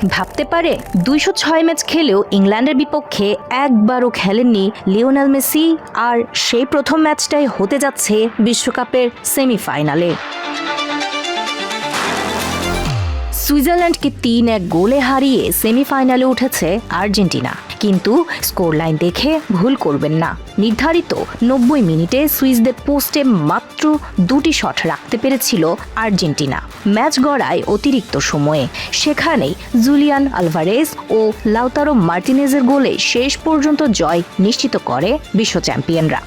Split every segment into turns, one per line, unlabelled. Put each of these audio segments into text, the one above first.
ভাবতে পারে 206 ম্যাচ খেলেও ইংল্যান্ডের বিপক্ষে একবারও খেলেননি লিওনেল মেসি, আর সেই প্রথম ম্যাচটাই হতে যাচ্ছে বিশ্বকাপের সেমিফাইনালে। সুইজারল্যান্ডকে 3-1 গোলে হারিয়ে সেমিফাইনালে উঠেছে আর্জেন্টিনা। কিন্তু স্কোর লাইন দেখে ভুল করবেন না। নির্ধারিত 90 মিনিটে সুইসদের পোস্টে মাত্র 2টি শট রাখতে পেরেছিল আর্জেন্টিনা। ম্যাচ গড়ায় অতিরিক্ত সময়ে, সেখানেই জুলিয়ান আলভারেজ ও লাউতারো মার্টিনেজের গোলে শেষ পর্যন্ত জয় নিশ্চিত করে বিশ্ব চ্যাম্পিয়নরা।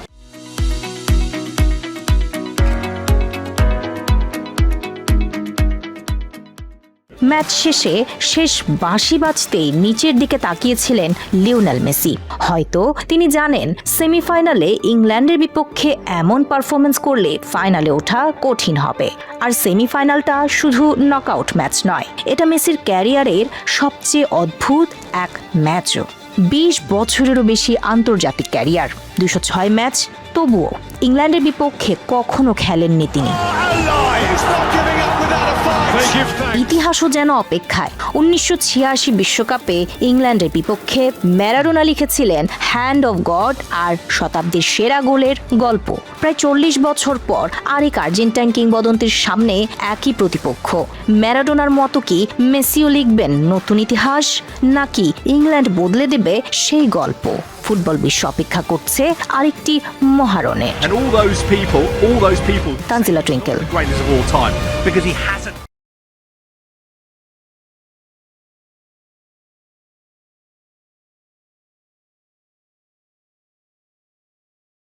ম্যাচ শেষে শেষ বাঁশি বাজতেই নিচের দিকে তাকিয়েছিলেন লিওনেল মেসি। হয়তো তিনি জানেন সেমিফাইনালে ইংল্যান্ডের বিপক্ষে এমন পারফরমেন্স করলে ফাইনালে ওঠা কঠিন হবে। আর সেমিফাইনালটা শুধু নকআউট ম্যাচ নয়, এটা মেসির ক্যারিয়ারের সবচেয়ে অদ্ভুত এক ম্যাচও। 20 বছরেরও বেশি আন্তর্জাতিক ক্যারিয়ার, 206 ম্যাচ, তবুও ইংল্যান্ডের বিপক্ষে কখনো খেলেননি তিনি। ইতিহাসও যেন অপেক্ষায়। 1986 বিশ্বকাপে ইংল্যান্ডের বিপক্ষে ম্যারাডোনা লিখেছিলেন হ্যান্ড অফ গড আর শতাব্দীর সেরা গোলের গল্প। প্রায় 40 বছর পর আরেক আর্জেন্টাইন কিংবদন্তির সামনে একই প্রতিপক্ষ। ম্যারাডোনার মতো কি মেসিও লিখবেন নতুন ইতিহাস, নাকি ইংল্যান্ড বদলে দেবে সেই গল্প? ফুটবল বিশ্ব অপেক্ষা করছে আরেকটি মহারণে।
And all those people,
Tanzila Twinkle.
greatest of all time, because he hasn't